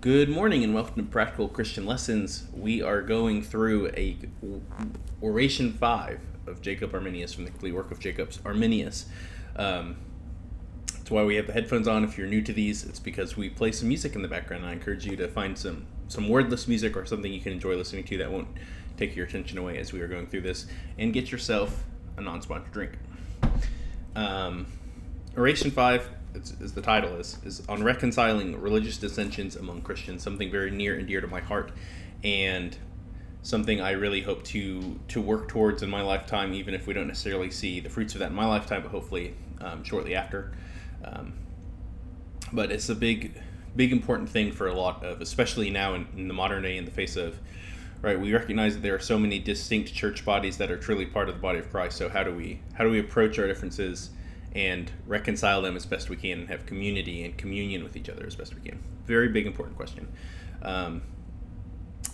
Good morning and welcome to Practical Christian Lessons. We are going through a Oration 5 of Jacob Arminius from the complete work of Jacob Arminius. That's why we have the headphones on. If you're new to these, it's because we play some music in the background. I encourage you to find some wordless music or something you can enjoy listening to that won't take your attention away as we are going through this, and get yourself a non-sponsored drink. Oration 5, as the title is on reconciling religious dissensions among Christians, something very near and dear to my heart, and something I really hope to work towards in my lifetime, even if we don't necessarily see the fruits of that in my lifetime, but hopefully shortly after. But it's a big important thing for a lot of, especially now in the modern day, in the face of, right, we recognize that there are so many distinct church bodies that are truly part of the body of Christ. So how do we approach our differences and reconcile them as best we can and have community and communion with each other as best we can? Very big, important question. A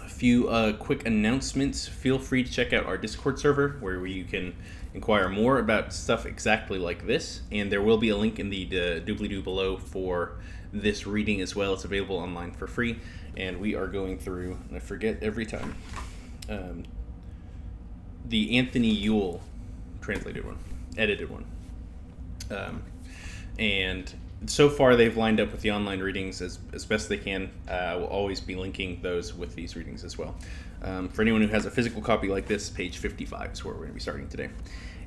few quick announcements. Feel free to check out our Discord server where you can inquire more about stuff exactly like this, and there will be a link in the doobly-doo below for this reading as well. It's available online for free, and we are going through, and I forget every time, the Anthony Yule translated one, edited one. And so far they've lined up with the online readings as best they can. I will always be linking those with these readings as well. For anyone who has a physical copy like this, page 55 is where we're going to be starting today.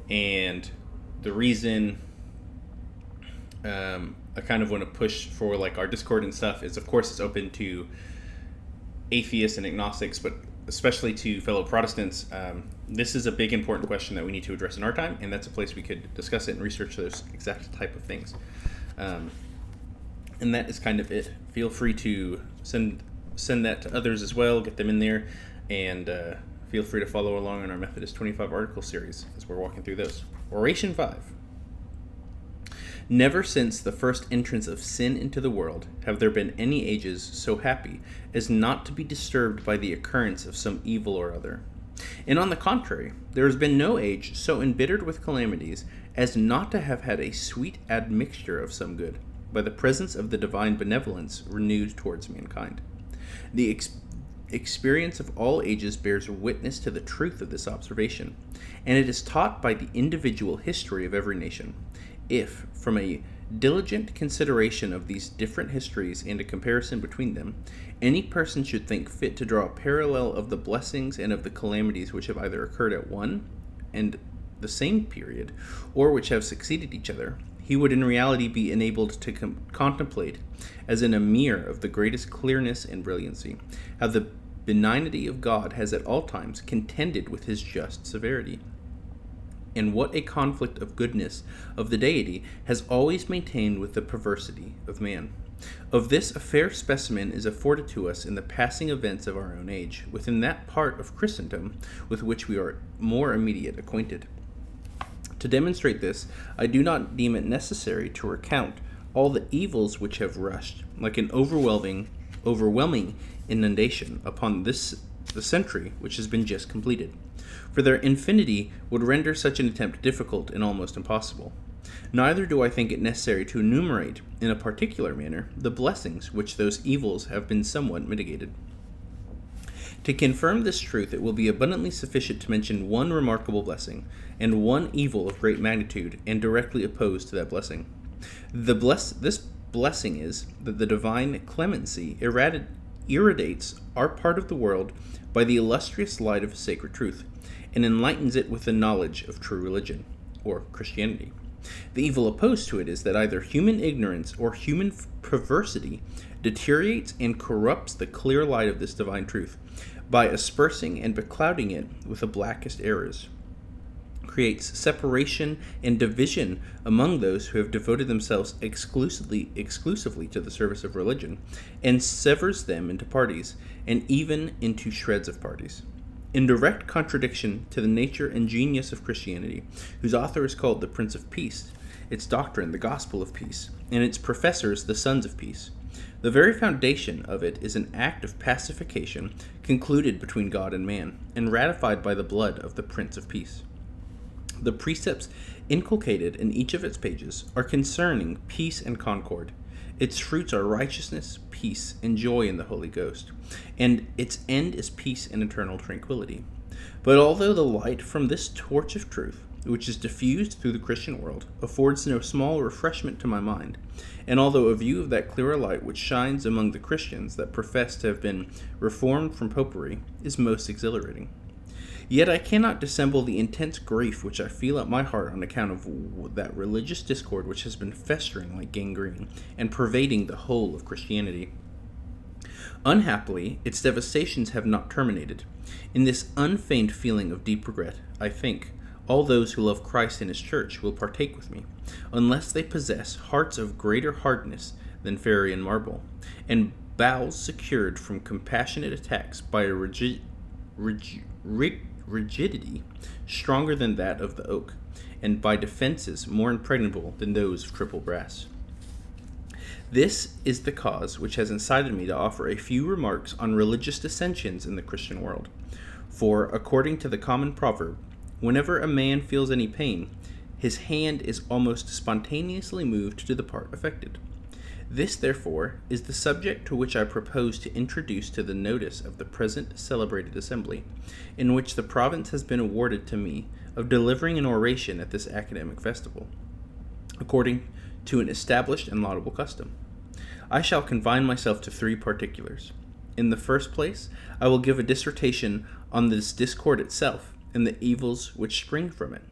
And the reason I kind of want to push for like our Discord and stuff is, of course, it's open to atheists and agnostics, but especially to fellow Protestants. This is a big, important question that we need to address in our time, and that's a place we could discuss it and research those exact type of things. And that is kind of it. Feel free to send that to others as well, get them in there, and feel free to follow along on our Methodist 25 article series as we're walking through those. Oration 5. Never since the first entrance of sin into the world have there been any ages so happy as not to be disturbed by the occurrence of some evil or other. And on the contrary, there has been no age so embittered with calamities as not to have had a sweet admixture of some good, by the presence of the divine benevolence renewed towards mankind. The experience of all ages bears witness to the truth of this observation, and it is taught by the individual history of every nation. If, from a diligent consideration of these different histories and a comparison between them, any person should think fit to draw a parallel of the blessings and of the calamities which have either occurred at one and the same period, or which have succeeded each other, he would in reality be enabled to contemplate, as in a mirror of the greatest clearness and brilliancy, how the benignity of God has at all times contended with his just severity, and what a conflict of goodness of the deity has always maintained with the perversity of man. Of this a fair specimen is afforded to us in the passing events of our own age, within that part of Christendom with which we are more immediate acquainted. To demonstrate this, I do not deem it necessary to recount all the evils which have rushed, like an overwhelming inundation, upon the century which has been just completed. For their infinity would render such an attempt difficult and almost impossible. Neither do I think it necessary to enumerate, in a particular manner, the blessings which those evils have been somewhat mitigated. To confirm this truth, it will be abundantly sufficient to mention one remarkable blessing, and one evil of great magnitude, and directly opposed to that blessing. This blessing is that the divine clemency irradiates our part of the world by the illustrious light of sacred truth, and enlightens it with the knowledge of true religion, or Christianity. The evil opposed to it is that either human ignorance or human perversity deteriorates and corrupts the clear light of this divine truth, by aspersing and beclouding it with the blackest errors, creates separation and division among those who have devoted themselves exclusively to the service of religion, and severs them into parties, and even into shreds of parties. In direct contradiction to the nature and genius of Christianity, whose author is called the Prince of Peace, its doctrine the gospel of peace, and its professors the sons of peace. The very foundation of it is an act of pacification concluded between God and man, and ratified by the blood of the Prince of Peace. The precepts inculcated in each of its pages are concerning peace and concord, Its fruits are righteousness, peace, and joy in the Holy Ghost, and its end is peace and eternal tranquility. But although the light from this torch of truth, which is diffused through the Christian world, affords no small refreshment to my mind, and although a view of that clearer light which shines among the Christians that profess to have been reformed from popery is most exhilarating, yet I cannot dissemble the intense grief which I feel at my heart on account of that religious discord which has been festering like gangrene, and pervading the whole of Christianity. Unhappily, its devastations have not terminated. In this unfeigned feeling of deep regret, I think, all those who love Christ and his church will partake with me, unless they possess hearts of greater hardness than Pharian marble, and bowels secured from compassionate attacks by a rigidity stronger than that of the oak, and by defenses more impregnable than those of triple brass. This is the cause which has incited me to offer a few remarks on religious dissensions in the Christian world. For, according to the common proverb, whenever a man feels any pain, his hand is almost spontaneously moved to the part affected. This, therefore, is the subject to which I propose to introduce to the notice of the present celebrated assembly, in which the province has been awarded to me of delivering an oration at this academic festival, according to an established and laudable custom. I shall confine myself to 3 particulars. In the first place, I will give a dissertation on this discord itself and the evils which spring from it.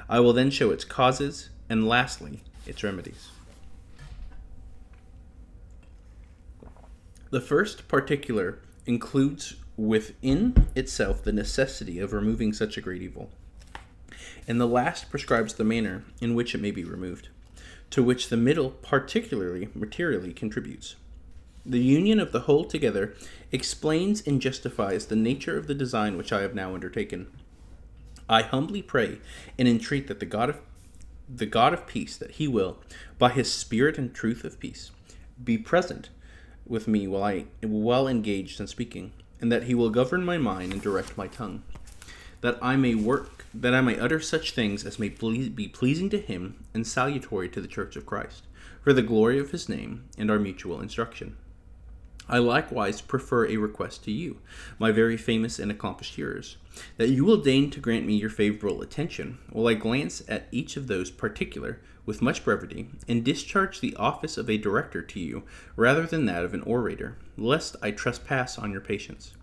I will then show its causes, and lastly, its remedies. The first particular includes within itself the necessity of removing such a great evil, and the last prescribes the manner in which it may be removed, to which the middle particularly materially contributes. The union of the whole together explains and justifies the nature of the design which I have now undertaken. I humbly pray and entreat that the God of peace, that he will, by his spirit and truth of peace, be present with me while I am well engaged in speaking, and that he will govern my mind and direct my tongue, that I may utter such things as may be pleasing to him and salutary to the Church of Christ, for the glory of his name and our mutual instruction. I likewise prefer a request to you, my very famous and accomplished hearers, that you will deign to grant me your favorable attention while I glance at each of those particular with much brevity, and discharge the office of a director to you rather than that of an orator, lest I trespass on your patience.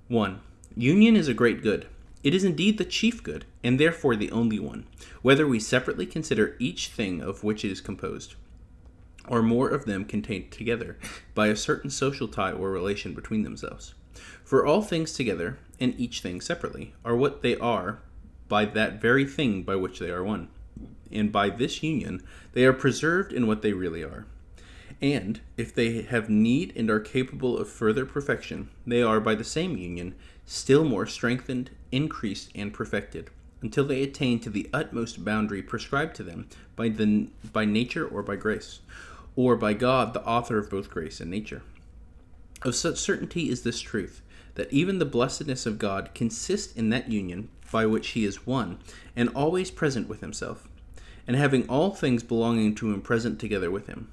1. Union is a great good. It is indeed the chief good, and therefore the only one, whether we separately consider each thing of which it is composed, or more of them contained together by a certain social tie or relation between themselves. For all things together, and each thing separately, are what they are by that very thing by which they are one, and by this union they are preserved in what they really are. And, if they have need and are capable of further perfection, they are, by the same union, still more strengthened, increased, and perfected, until they attain to the utmost boundary prescribed to them by nature or by grace, or by God, the author of both grace and nature. Of such certainty is this truth, that even the blessedness of God consists in that union by which he is one, and always present with himself, and having all things belonging to him present together with him.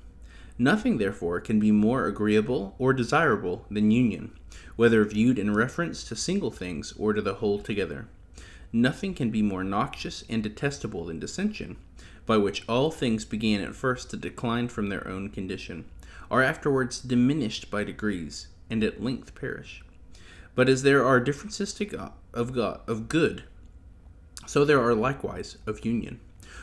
Nothing, therefore, can be more agreeable or desirable than union, whether viewed in reference to single things or to the whole together. Nothing can be more noxious and detestable than dissension, by which all things began at first to decline from their own condition, are afterwards diminished by degrees, and at length perish. But as there are differences of good, so there are likewise of union.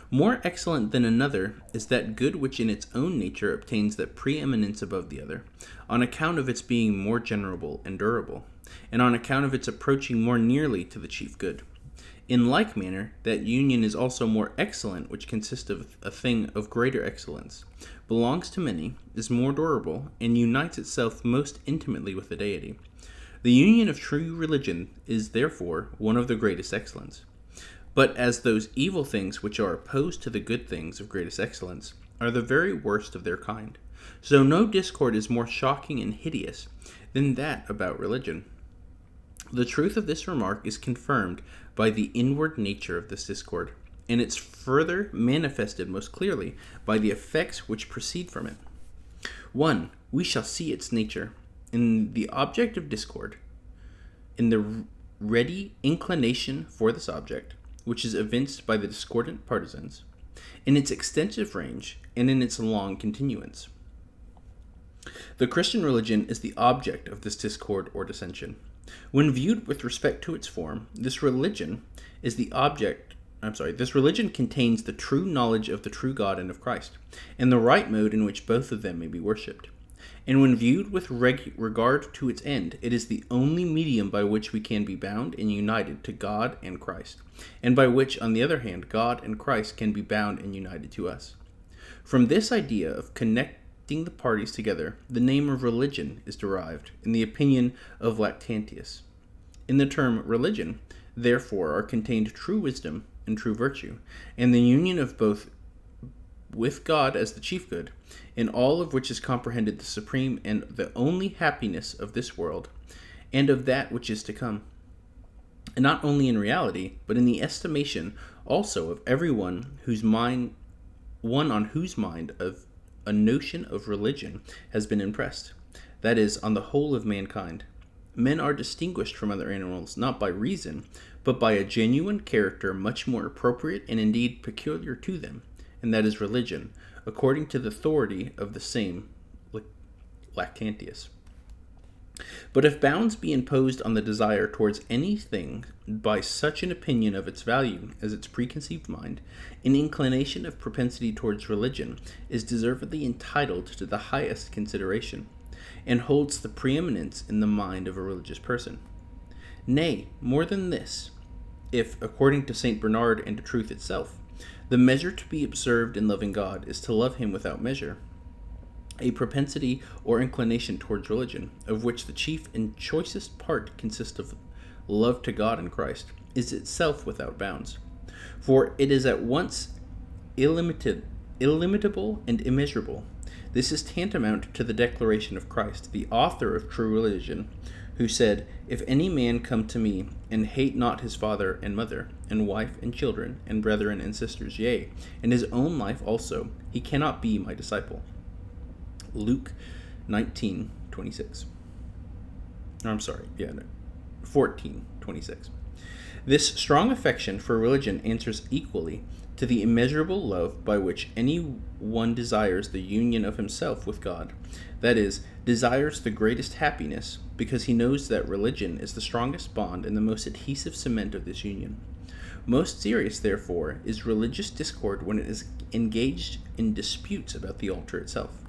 More excellent than another is that good which in its own nature obtains that preeminence above the other, on account of its being more general and durable, and on account of its approaching more nearly to the chief good. In like manner, that union is also more excellent which consists of a thing of greater excellence, belongs to many, is more durable, and unites itself most intimately with the deity. The union of true religion is therefore one of the greatest excellence. But as those evil things which are opposed to the good things of greatest excellence are the very worst of their kind, so no discord is more shocking and hideous than that about religion. The truth of this remark is confirmed by the inward nature of this discord, and it's further manifested most clearly by the effects which proceed from it. 1. We shall see its nature in the object of discord, in the ready inclination for this object, which is evinced by the discordant partisans, in its extensive range, and in its long continuance. The Christian religion is the object of this discord or dissension. When viewed with respect to its form, this religion contains the true knowledge of the true God and of Christ, and the right mode in which both of them may be worshipped. And when viewed with regard to its end, it is the only medium by which we can be bound and united to God and Christ, and by which, on the other hand, God and Christ can be bound and united to us. From this idea of connecting the parties together, the name of religion is derived, in the opinion of Lactantius. In the term religion, therefore, are contained true wisdom and true virtue, and the union of both with God as the chief good, in all of which is comprehended the supreme and the only happiness of this world, and of that which is to come. And not only in reality, but in the estimation also of everyone on whose mind of a notion of religion has been impressed, that is, on the whole of mankind. Men are distinguished from other animals not by reason, but by a genuine character much more appropriate and indeed peculiar to them, and that is religion, according to the authority of the same Lactantius. But if bounds be imposed on the desire towards anything by such an opinion of its value as its preconceived mind, an inclination of propensity towards religion is deservedly entitled to the highest consideration, and holds the preeminence in the mind of a religious person. Nay, more than this, if, according to St. Bernard and to truth itself, the measure to be observed in loving God is to love him without measure, a propensity or inclination towards religion, of which the chief and choicest part consists of love to God and Christ, is itself without bounds. For it is at once illimitable and immeasurable. This is tantamount to the declaration of Christ, the author of true religion, who said, "If any man come to me, and hate not his father and mother, and wife and children, and brethren and sisters, yea, and his own life also, he cannot be my disciple." Luke 19:26. 14:26. This strong affection for religion answers equally to the immeasurable love by which any one desires the union of himself with God, that is, desires the greatest happiness, because he knows that religion is the strongest bond and the most adhesive cement of this union. Most serious, therefore, is religious discord when it is engaged in disputes about the altar itself.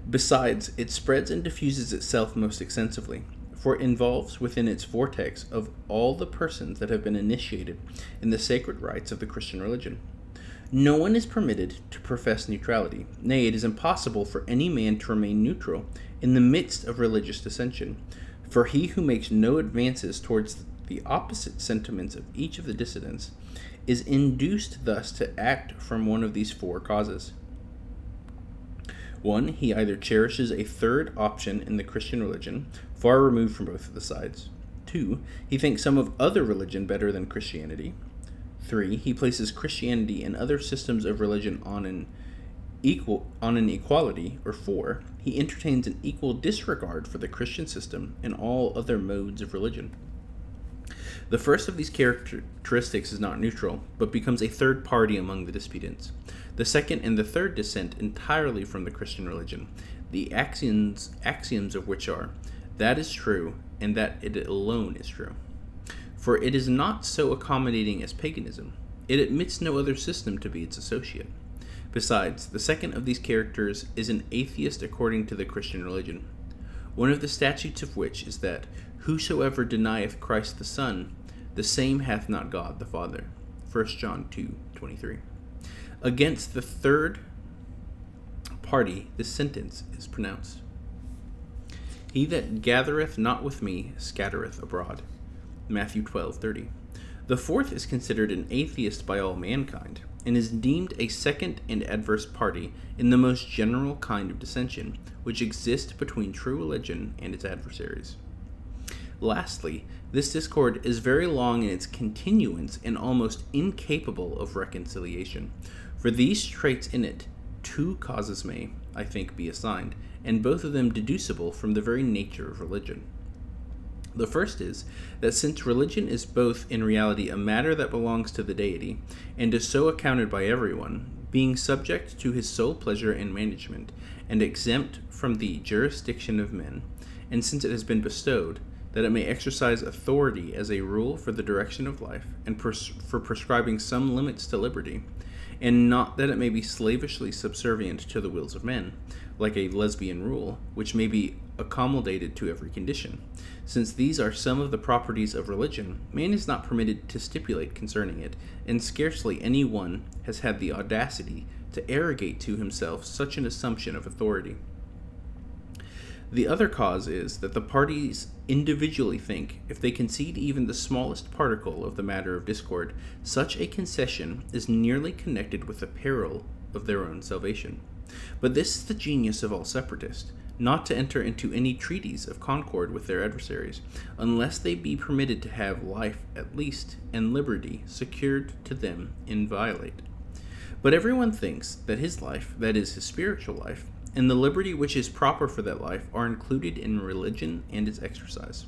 Besides, it spreads and diffuses itself most extensively, for it involves within its vortex of all the persons that have been initiated in the sacred rites of the Christian religion. No one is permitted to profess neutrality. Nay, it is impossible for any man to remain neutral in the midst of religious dissension, for he who makes no advances towards the opposite sentiments of each of the dissidents is induced thus to act from one of these four causes. 1. He either cherishes a third option in the Christian religion, far removed from both of the sides. 2. He thinks some of other religion better than Christianity. 3. He places Christianity and other systems of religion on an equality. Or 4. He entertains an equal disregard for the Christian system and all other modes of religion. The first of these characteristics is not neutral, but becomes a third party among the disputants. The second and the third dissent entirely from the Christian religion, the axioms of which are, that is true, and that it alone is true. For it is not so accommodating as paganism. It admits no other system to be its associate. Besides, the second of these characters is an atheist according to the Christian religion, one of the statutes of which is that whosoever denieth Christ the Son, the same hath not God the Father. 1 John 2:23. Against the third party, this sentence is pronounced: "He that gathereth not with me scattereth abroad." Matthew 12:30. The fourth is considered an atheist by all mankind, and is deemed a second and adverse party in the most general kind of dissension which exists between true religion and its adversaries. Lastly, this discord is very long in its continuance and almost incapable of reconciliation, for these traits in it two causes may, I think, be assigned, and both of them deducible from the very nature of religion. The first is that since religion is both in reality a matter that belongs to the deity, and is so accounted by everyone, being subject to his sole pleasure and management, and exempt from the jurisdiction of men, and since it has been bestowed, that it may exercise authority as a rule for the direction of life, and for prescribing some limits to liberty, and not that it may be slavishly subservient to the wills of men, like a lesbian rule, which may be accommodated to every condition. Since these are some of the properties of religion, man is not permitted to stipulate concerning it, and scarcely any one has had the audacity to arrogate to himself such an assumption of authority. The other cause is that the parties individually think, if they concede even the smallest particle of the matter of discord, such a concession is nearly connected with the peril of their own salvation. But this is the genius of all separatists, not to enter into any treaties of concord with their adversaries, unless they be permitted to have life at least, and liberty secured to them inviolate. But everyone thinks that his life, that is, his spiritual life, and the liberty which is proper for that life are included in religion and its exercise.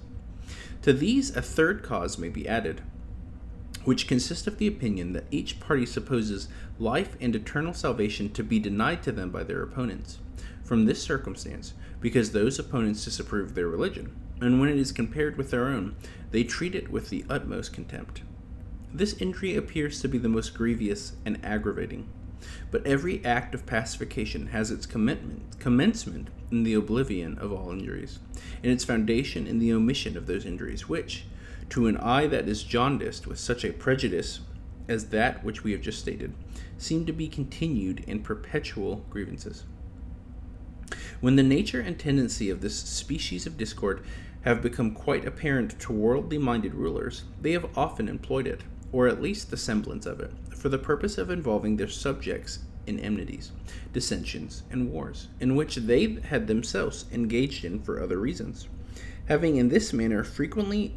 To these a third cause may be added, which consists of the opinion that each party supposes life and eternal salvation to be denied to them by their opponents. From this circumstance, because those opponents disapprove their religion, and when it is compared with their own, they treat it with the utmost contempt. This injury appears to be the most grievous and aggravating. But every act of pacification has its commencement in the oblivion of all injuries, and its foundation in the omission of those injuries which, to an eye that is jaundiced with such a prejudice as that which we have just stated, seem to be continued and perpetual grievances. When the nature and tendency of this species of discord have become quite apparent to worldly-minded rulers, they have often employed it, or at least the semblance of it, for the purpose of involving their subjects in enmities, dissensions, and wars, in which they had themselves engaged in for other reasons. Having in this manner frequently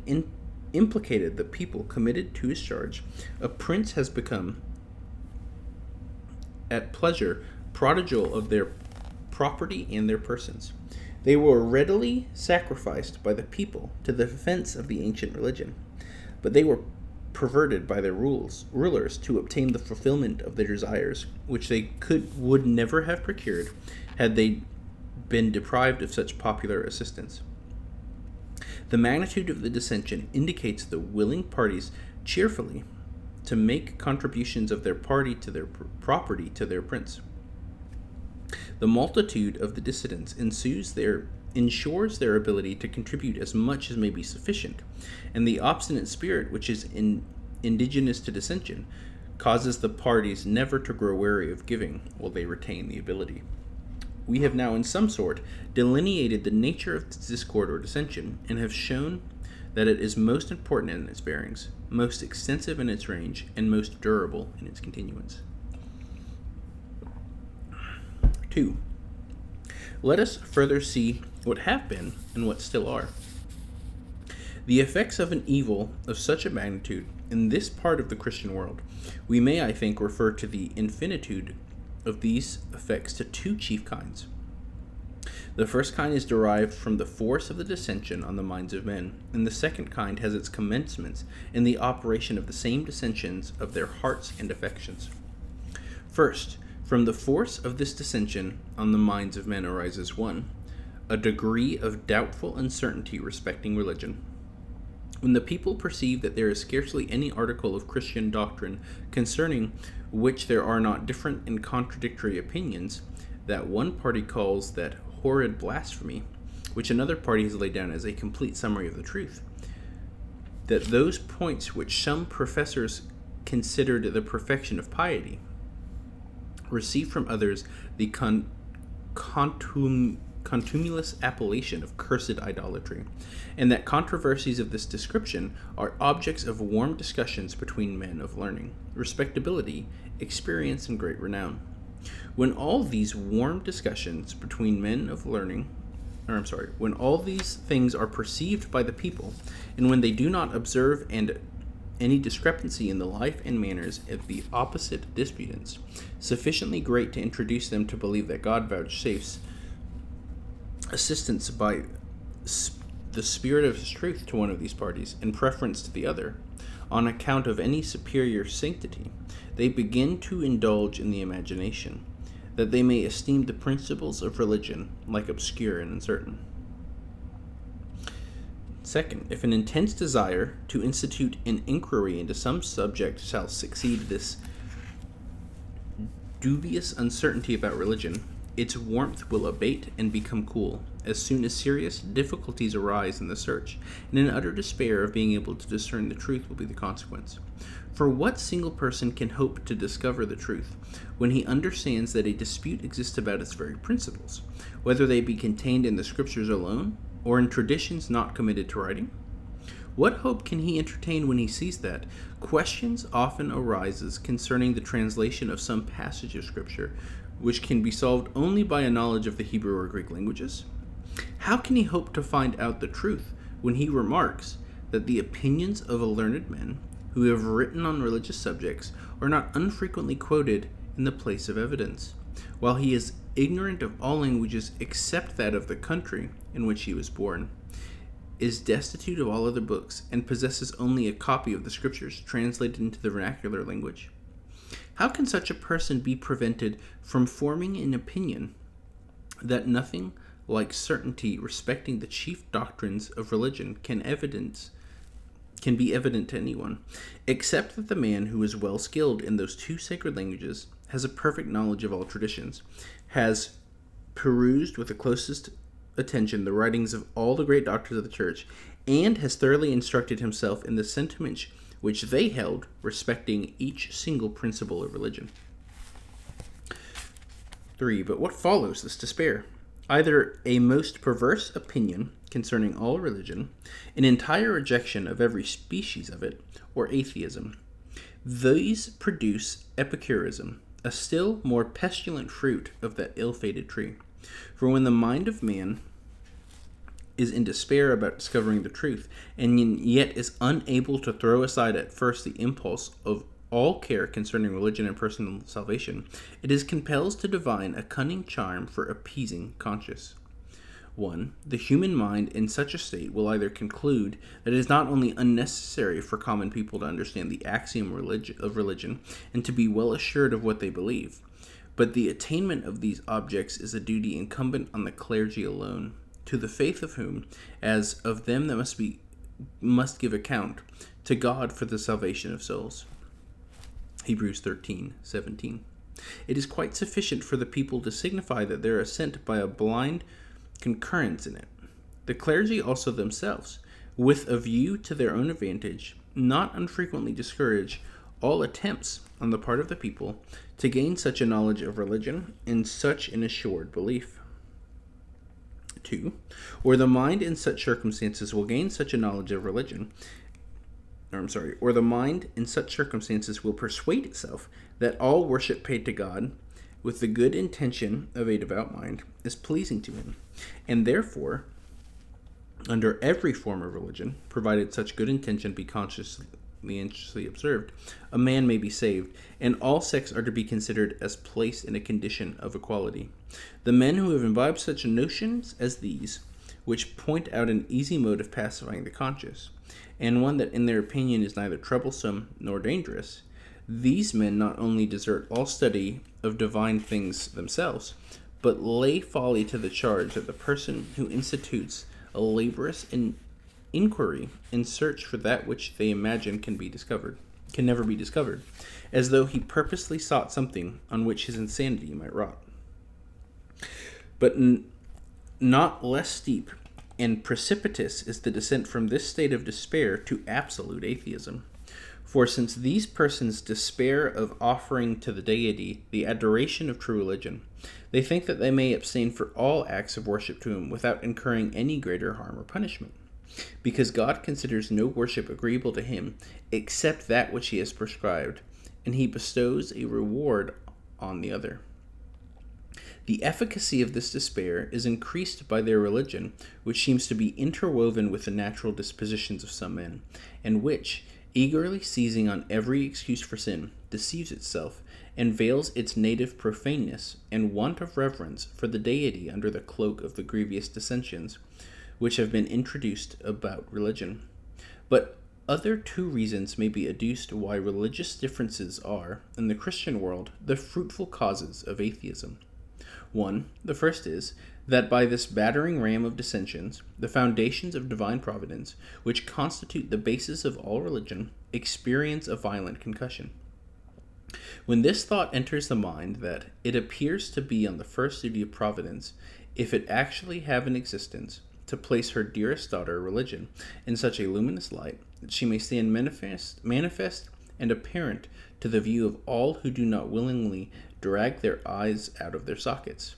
implicated the people committed to his charge, a prince has become, at pleasure, prodigal of their property and their persons. They were readily sacrificed by the people to the defense of the ancient religion, but they were perverted by their rulers to obtain the fulfillment of their desires, which they would never have procured had they been deprived of such popular assistance. The magnitude of the dissension indicates the willing parties cheerfully to make contributions of their party to their property to their prince. The multitude of the dissidents ensures their ability to contribute as much as may be sufficient, and the obstinate spirit which is indigenous to dissension causes the parties never to grow weary of giving while they retain the ability. We have now in some sort delineated the nature of discord or dissension, and have shown that it is most important in its bearings, most extensive in its range, and most durable in its continuance. 2. Let us further see what have been and what still are. The effects of an evil of such a magnitude in this part of the Christian world, we may, I think, refer to the infinitude of these effects to two chief kinds. The first kind is derived from the force of the dissension on the minds of men, and the second kind has its commencements in the operation of the same dissensions of their hearts and affections. First, from the force of this dissension on the minds of men arises 1. A degree of doubtful uncertainty respecting religion. When the people perceive that there is scarcely any article of Christian doctrine concerning which there are not different and contradictory opinions, that one party calls that horrid blasphemy, which another party has laid down as a complete summary of the truth, that those points which some professors considered the perfection of piety receive from others the contumelious appellation of cursed idolatry, and that controversies of this description are objects of warm discussions between men of learning, respectability, experience, and great renown. When all these warm discussions between men of learning, when all these things are perceived by the people, and when they do not observe and any discrepancy in the life and manners of the opposite disputants sufficiently great to introduce them to believe that God vouchsafes assistance by the spirit of his truth to one of these parties in preference to the other, on account of any superior sanctity, they begin to indulge in the imagination, that they may esteem the principles of religion like obscure and uncertain. Second, if an intense desire to institute an inquiry into some subject shall succeed this dubious uncertainty about religion, its warmth will abate and become cool, as soon as serious difficulties arise in the search, and an utter despair of being able to discern the truth will be the consequence. For what single person can hope to discover the truth, when he understands that a dispute exists about its very principles, whether they be contained in the Scriptures alone, or in traditions not committed to writing? What hope can he entertain when he sees that questions often arises concerning the translation of some passage of Scripture, which can be solved only by a knowledge of the Hebrew or Greek languages? How can he hope to find out the truth when he remarks that the opinions of learned men who have written on religious subjects are not unfrequently quoted in the place of evidence, while he is ignorant of all languages except that of the country in which he was born, is destitute of all other books, and possesses only a copy of the Scriptures translated into the vernacular language? How can such a person be prevented from forming an opinion that nothing like certainty respecting the chief doctrines of religion can be evident to anyone, except that the man who is well skilled in those two sacred languages, has a perfect knowledge of all traditions, has perused with the closest attention the writings of all the great doctors of the Church, and has thoroughly instructed himself in the sentiments which they held respecting each single principle of religion? 3. But what follows this despair? Either a most perverse opinion concerning all religion, an entire rejection of every species of it, or atheism. These produce Epicurism, a still more pestilent fruit of that ill-fated tree. For when the mind of man is in despair about discovering the truth, and yet is unable to throw aside at first the impulse of all care concerning religion and personal salvation, it is compelled to divine a cunning charm for appeasing conscience. 1. The human mind in such a state will either conclude that it is not only unnecessary for common people to understand the axiom of religion and to be well assured of what they believe, but the attainment of these objects is a duty incumbent on the clergy alone, to the faith of whom, as of them that must give account to God for the salvation of souls. Hebrews 13:17. It is quite sufficient for the people to signify that their assent by a blind concurrence in it. The clergy also themselves, with a view to their own advantage, not unfrequently discourage all attempts on the part of the people to gain such a knowledge of religion and such an assured belief. 2. Or the mind in such circumstances will gain such a knowledge of religion, or the mind in such circumstances will persuade itself that all worship paid to God with the good intention of a devout mind is pleasing to him, and therefore, under every form of religion, provided such good intention be consciously anxiously observed, a man may be saved, and all sects are to be considered as placed in a condition of equality. The men who have imbibed such notions as these, which point out an easy mode of pacifying the conscience, and one that in their opinion is neither troublesome nor dangerous, these men not only desert all study of divine things themselves, but lay folly to the charge that the person who institutes a laborious inquiry in search for that which they imagine can never be discovered, as though he purposely sought something on which his insanity might rot. But not less steep and precipitous is the descent from this state of despair to absolute atheism. For since these persons despair of offering to the deity the adoration of true religion, they think that they may abstain from all acts of worship to him without incurring any greater harm or punishment, because God considers no worship agreeable to him except that which he has prescribed, and he bestows a reward on the other. The efficacy of this despair is increased by their religion, which seems to be interwoven with the natural dispositions of some men, and which, eagerly seizing on every excuse for sin, deceives itself, and veils its native profaneness and want of reverence for the deity under the cloak of the grievous dissensions which have been introduced about religion. But other two reasons may be adduced why religious differences are, in the Christian world, the fruitful causes of atheism. The first is, that by this battering ram of dissensions, the foundations of divine providence, which constitute the basis of all religion, experience a violent concussion. When this thought enters the mind that it appears to be on the first duty of providence, if it actually have an existence, to place her dearest daughter, religion, in such a luminous light, that she may stand manifest and apparent to the view of all who do not willingly drag their eyes out of their sockets.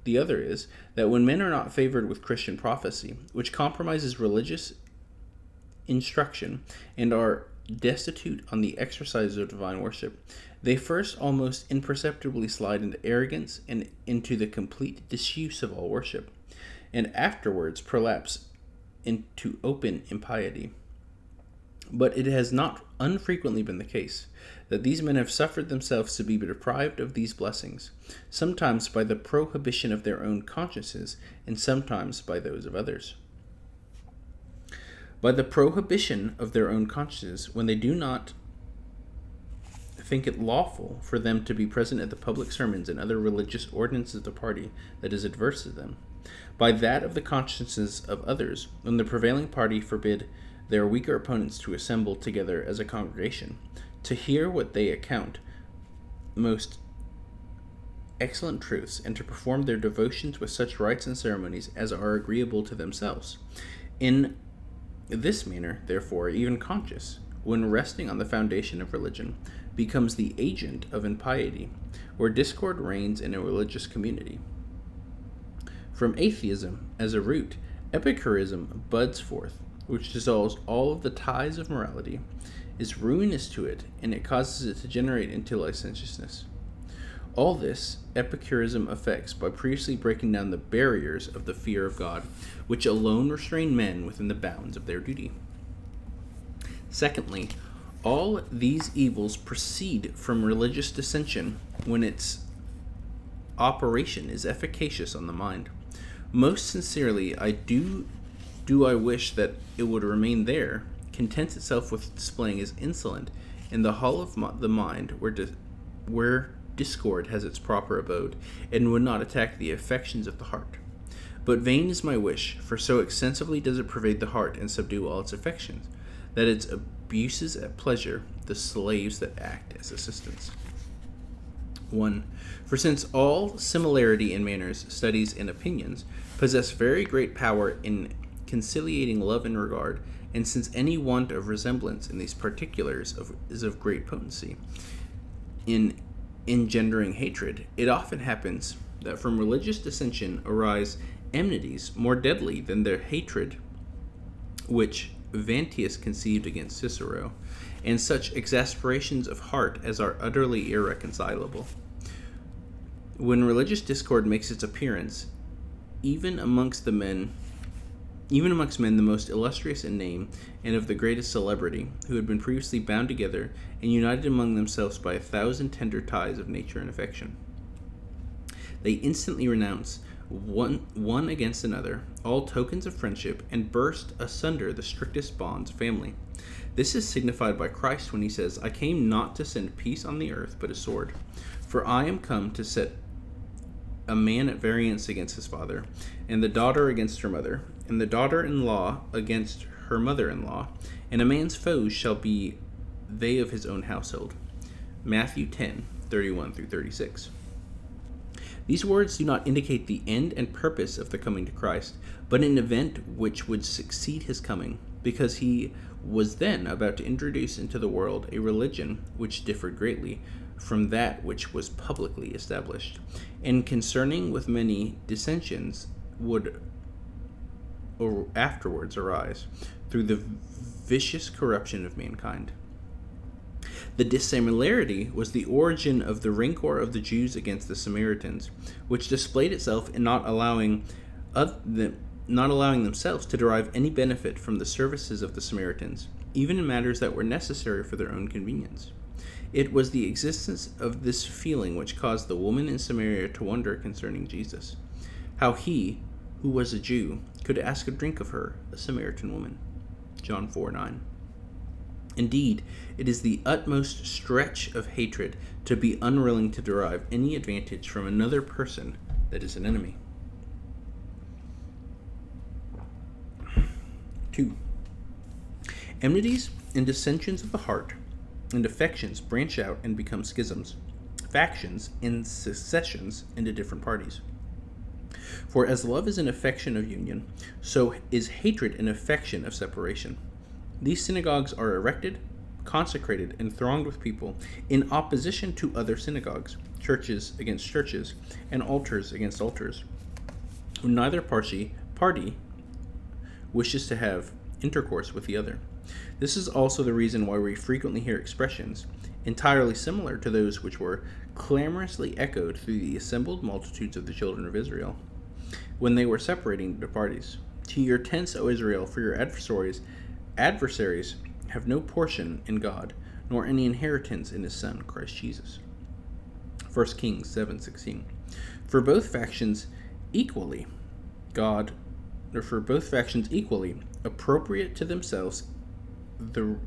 The other is, that when men are not favored with Christian prophecy, which compromises religious instruction, and are destitute on the exercise of divine worship, they first almost imperceptibly slide into arrogance and into the complete disuse of all worship, and afterwards prolapse into open impiety. But it has not unfrequently been the case that these men have suffered themselves to be deprived of these blessings, sometimes by the prohibition of their own consciences, and sometimes by those of others. By the prohibition of their own consciences, when they do not think it lawful for them to be present at the public sermons and other religious ordinances of the party that is adverse to them. By that of the consciences of others, when the prevailing party forbid their weaker opponents to assemble together as a congregation, to hear what they account most excellent truths, and to perform their devotions with such rites and ceremonies as are agreeable to themselves. In this manner, therefore, even conscience, when resting on the foundation of religion, becomes the agent of impiety, where discord reigns in a religious community. From atheism, as a root, Epicureanism buds forth, which dissolves all of the ties of morality, is ruinous to it, and it causes it to degenerate into licentiousness. All this Epicureanism effects by previously breaking down the barriers of the fear of God, which alone restrain men within the bounds of their duty. Secondly, all these evils proceed from religious dissension when its operation is efficacious on the mind. Most sincerely, I wish that it would remain there, contents itself with displaying as insolent in the hall of the mind where discord has its proper abode, and would not attack the affections of the heart. But vain is my wish, for so extensively does it pervade the heart and subdue all its affections, that its abuses at pleasure the slaves that act as assistants. 1. For since all similarity in manners, studies, and opinions possess very great power in conciliating love and regard, and since any want of resemblance in these particulars is of great potency in engendering hatred, it often happens that from religious dissension arise enmities more deadly than the hatred which Vantius conceived against Cicero, and such exasperations of heart as are utterly irreconcilable. When religious discord makes its appearance, even amongst men the most illustrious in name and of the greatest celebrity, who had been previously bound together and united among themselves by 1,000 tender ties of nature and affection, they instantly renounce one against another all tokens of friendship, and burst asunder the strictest bonds of family. This is signified by Christ when he says, I came not to send peace on the earth, but a sword. For I am come to set a man at variance against his father, and the daughter against her mother, and the daughter-in-law against her mother-in-law, and a man's foes shall be they of his own household. Matthew 10:31-36. These words do not indicate the end and purpose of the coming to Christ, but an event which would succeed his coming, because he was then about to introduce into the world a religion which differed greatly from that which was publicly established, and concerning with many dissensions would afterwards arise through the vicious corruption of mankind. The dissimilarity was the origin of the rancor of the Jews against the Samaritans, which displayed itself in not allowing themselves to derive any benefit from the services of the Samaritans, even in matters that were necessary for their own convenience. It was the existence of this feeling which caused the woman in Samaria to wonder concerning Jesus, how he, who was a Jew, could ask a drink of her, a Samaritan woman. John 4:9. Indeed, it is the utmost stretch of hatred to be unwilling to derive any advantage from another person that is an enemy. 2. Enmities and dissensions of the heart and affections branch out and become schisms, factions and secessions into different parties. For as love is an affection of union, so is hatred an affection of separation. These synagogues are erected, consecrated, and thronged with people in opposition to other synagogues, churches against churches, and altars against altars. Neither party wishes to have intercourse with the other. This is also the reason why we frequently hear expressions entirely similar to those which were clamorously echoed through the assembled multitudes of the children of Israel when they were separating into parties. To your tents, O Israel, for your adversaries have no portion in God, nor any inheritance in his Son, Christ Jesus. 1 Kings 7:16. For both factions equally appropriate to themselves the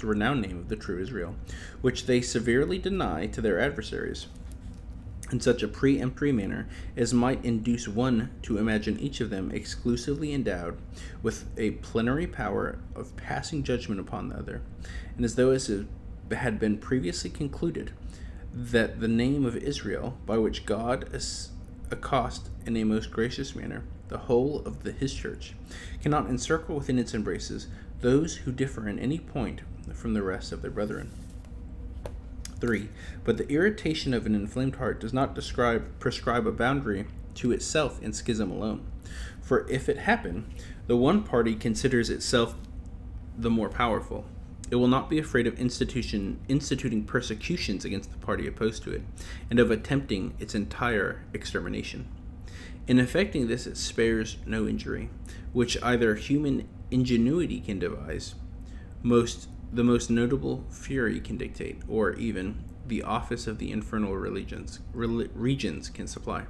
renowned name of the true Israel, which they severely deny to their adversaries, in such a peremptory manner as might induce one to imagine each of them exclusively endowed with a plenary power of passing judgment upon the other, and as though it had been previously concluded that the name of Israel, by which God accost in a most gracious manner the whole of his church, cannot encircle within its embraces those who differ in any point from the rest of their brethren. 3. But the irritation of an inflamed heart does not prescribe a boundary to itself in schism alone. For if it happen, the one party considers itself the more powerful, it will not be afraid of instituting persecutions against the party opposed to it, and of attempting its entire extermination. In effecting this, it spares no injury, which either human ingenuity can devise, the most notable fury can dictate, or even the office of the infernal regions can supply.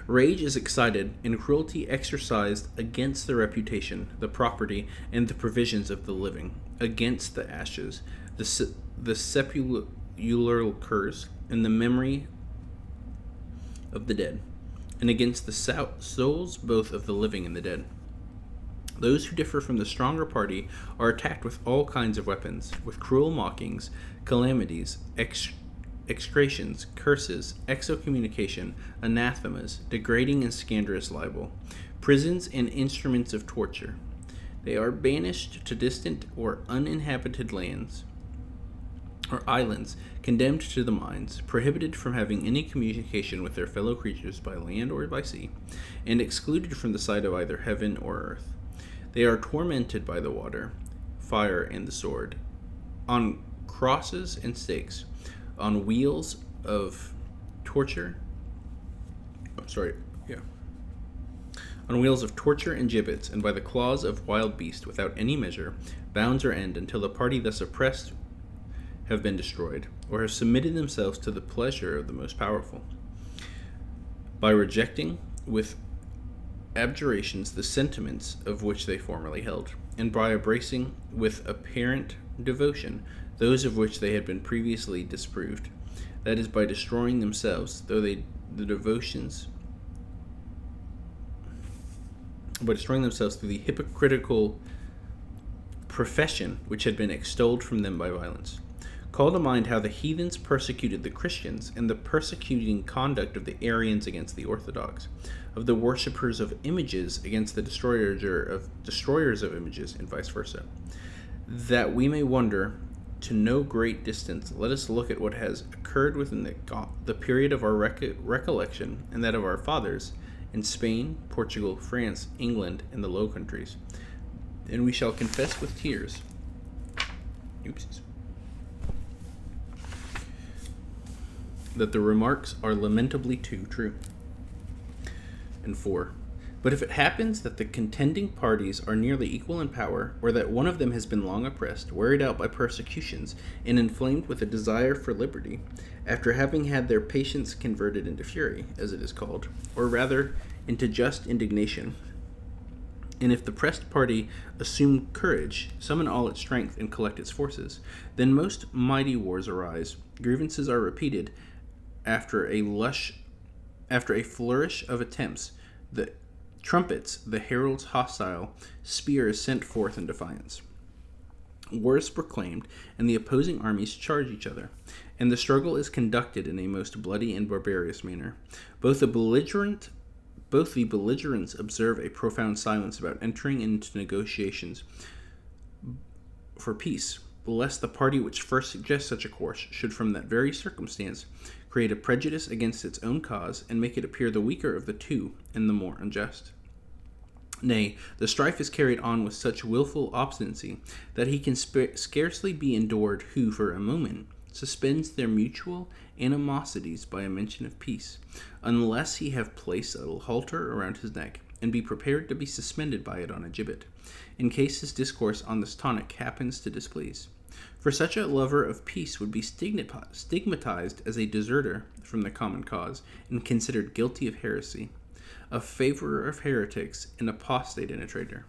Rage is excited and cruelty exercised against the reputation, the property, and the provisions of the living, against the ashes, the sepulchres, and the memory of the dead, and against the souls both of the living and the dead. Those who differ from the stronger party are attacked with all kinds of weapons, with cruel mockings, calamities, execrations, curses, excommunication, anathemas, degrading and scandalous libel, prisons and instruments of torture. They are banished to distant or uninhabited lands or islands, condemned to the mines, prohibited from having any communication with their fellow creatures by land or by sea, and excluded from the sight of either heaven or earth. They are tormented by the water, fire, and the sword, on crosses and stakes, on wheels of torture. On wheels of torture and gibbets, and by the claws of wild beasts, without any measure, bounds, or end, until the party thus oppressed have been destroyed, or have submitted themselves to the pleasure of the most powerful, by rejecting with abjurations the sentiments of which they formerly held, and by embracing with apparent devotion those of which they had been previously disproved, that is, by destroying themselves through the hypocritical profession which had been extolled from them by violence. Call to mind how the heathens persecuted the Christians, and the persecuting conduct of the Arians against the Orthodox, of the worshippers of images against the destroyers of images, and vice versa. That we may wonder to no great distance, let us look at what has occurred within the period of our recollection and that of our fathers in Spain, Portugal, France, England, and the Low Countries. And we shall confess with tears that the remarks are lamentably too true. And 4. But if it happens that the contending parties are nearly equal in power, or that one of them has been long oppressed, wearied out by persecutions, and inflamed with a desire for liberty, after having had their patience converted into fury, as it is called, or rather into just indignation, and if the pressed party assume courage, summon all its strength, and collect its forces, then most mighty wars arise, grievances are repeated after a flourish of attempts, the trumpets, the heralds hostile, spears sent forth in defiance. War is proclaimed, and the opposing armies charge each other, and the struggle is conducted in a most bloody and barbarous manner. Both the belligerents observe a profound silence about entering into negotiations for peace, lest the party which first suggests such a course should from that very circumstance create a prejudice against its own cause, and make it appear the weaker of the two and the more unjust. Nay, the strife is carried on with such wilful obstinacy that he can scarcely be endured who, for a moment, suspends their mutual animosities by a mention of peace, unless he have placed a halter around his neck, and be prepared to be suspended by it on a gibbet, in case his discourse on this tonic happens to displease. For such a lover of peace would be stigmatized as a deserter from the common cause, and considered guilty of heresy, a favorer of heretics, an apostate and a traitor.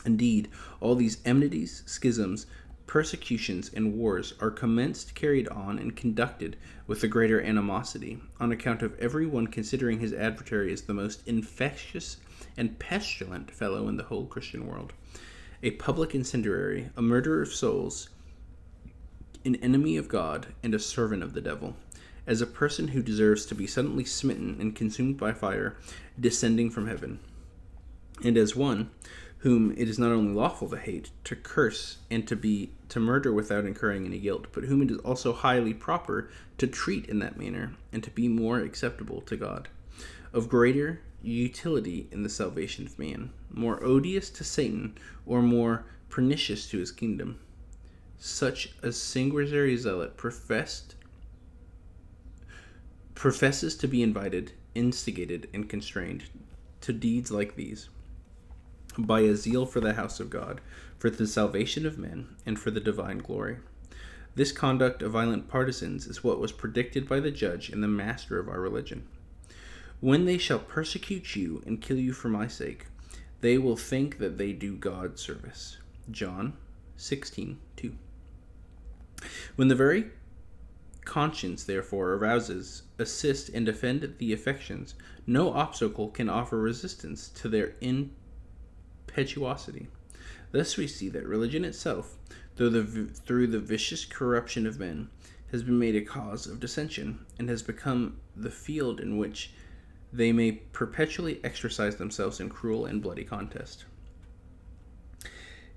Indeed, all these enmities, schisms, persecutions, and wars are commenced, carried on, and conducted with the greater animosity, on account of every one considering his adversary as the most infectious and pestilent fellow in the whole Christian world, a public incendiary, a murderer of souls, an enemy of God, and a servant of the devil, as a person who deserves to be suddenly smitten and consumed by fire descending from heaven, and as one whom it is not only lawful to hate, to curse, and to murder without incurring any guilt, but whom it is also highly proper to treat in that manner, and to be more acceptable to God, of greater utility in the salvation of man, more odious to Satan, or more pernicious to his kingdom. Such a sanguinary zealot professes to be invited, instigated, and constrained to deeds like these by a zeal for the house of God, for the salvation of men, and for the divine glory. This conduct of violent partisans is what was predicted by the judge and the master of our religion. When they shall persecute you and kill you for my sake, they will think that they do God service. John 16:2. When the very conscience, therefore, arouses, assist, and defend the affections, no obstacle can offer resistance to their impetuosity. Thus we see that religion itself, through the vicious corruption of men, has been made a cause of dissension, and has become the field in which they may perpetually exercise themselves in cruel and bloody contest.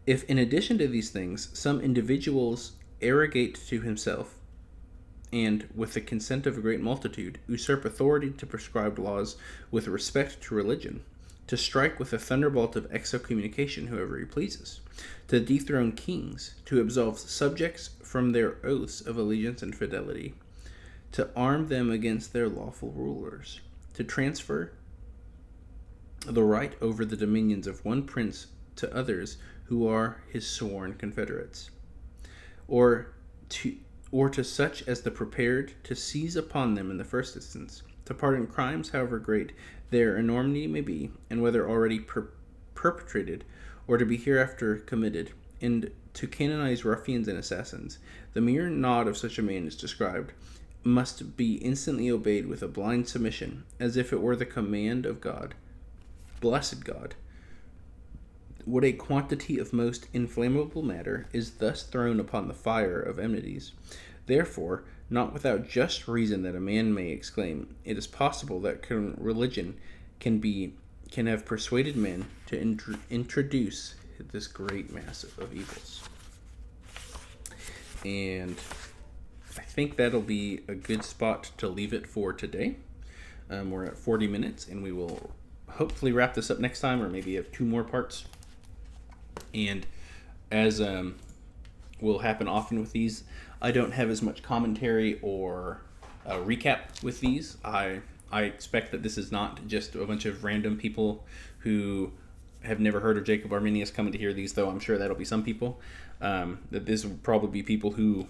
If, in addition to these things, some individuals arrogate to himself, and, with the consent of a great multitude, usurp authority to prescribe laws with respect to religion, to strike with a thunderbolt of excommunication whoever he pleases, to dethrone kings, to absolve subjects from their oaths of allegiance and fidelity, to arm them against their lawful rulers, to transfer the right over the dominions of one prince to others who are his sworn confederates, or to such as the prepared to seize upon them in the first instance, to pardon crimes however great their enormity may be, and whether already perpetrated or to be hereafter committed, and to canonize ruffians and assassins. The mere nod of such a man is described must be instantly obeyed with a blind submission, as if it were the command of God. Blessed God! What a quantity of most inflammable matter is thus thrown upon the fire of enmities! Therefore, not without just reason that a man may exclaim, it is possible that religion can have persuaded men to introduce this great mass of evils. And I think that'll be a good spot to leave it for today. We're at 40 minutes, and we will hopefully wrap this up next time, or maybe have 2 more parts. And as will happen often with these, I don't have as much commentary or recap with these. I I expect that this is not just a bunch of random people who have never heard of Jacob Arminius coming to hear these, though I'm sure that'll be some people. That this will probably be people who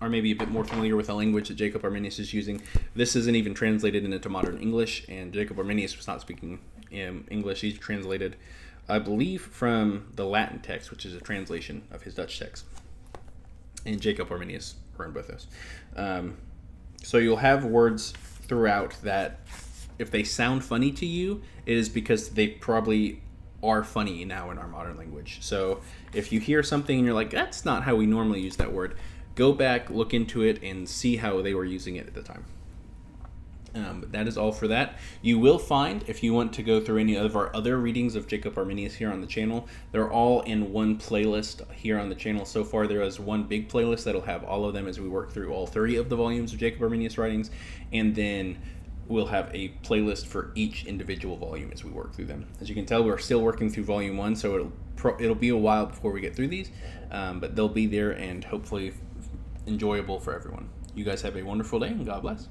are maybe a bit more familiar with the language that Jacob Arminius is using. This isn't even translated into modern English, and Jacob Arminius was not speaking English. He's translated, I believe, from the Latin text, which is a translation of his Dutch text. And Jacob Arminius were in both those. So you'll have words throughout that, if they sound funny to you, it is because they probably are funny now in our modern language. So if you hear something and you're like, that's not how we normally use that word, go back, look into it, and see how they were using it at the time. But that is all for that. You will find, if you want to go through any of our other readings of Jacob Arminius here on the channel, they're all in one playlist here on the channel. So far, there is one big playlist that'll have all of them as we work through all 30 of the volumes of Jacob Arminius writings, and then we'll have a playlist for each individual volume as we work through them. As you can tell, we're still working through volume 1, so it'll be a while before we get through these, but they'll be there and hopefully enjoyable for everyone. You guys have a wonderful day, and God bless.